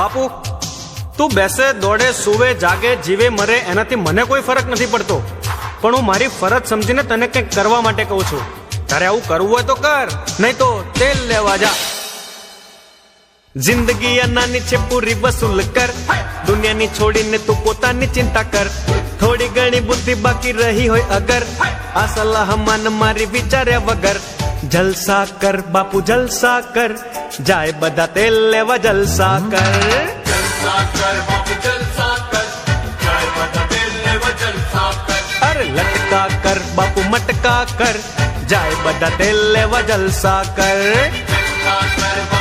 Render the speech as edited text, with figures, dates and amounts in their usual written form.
બાપુ તું બેસે દોડે સુવે જાગે જીવે મરે એનાથી મને કોઈ ફરક નથી પડતો, પણ હું મારી ફરજ સમજીને તને કંઈક કરવા માટે કહું છું. તારે આવું કરવું હોય તો કર, નહીં તો તેલ લેવા જા. જિંદગી નાની છે પૂરી વસૂલ કર, દુનિયાની છોડીને તું પોતાની ચિંતા કર. થોડી ઘણી બુદ્ધિ બાકી રહી હોય અગર, આ સલાહ માન મારી વિચાર્યા વગર. જલસા કર બાપુ જલસા કર, જાય બધા તેલ લેવા જલસા કર. જલસા કર બાપુ જલસા કર, જાય બધા તેલ લેવા જલસા કર. અરે લટકા કર બાપુ મટકા કર, જાય બધા તેલ લેવા જલસા કર. જલસા કર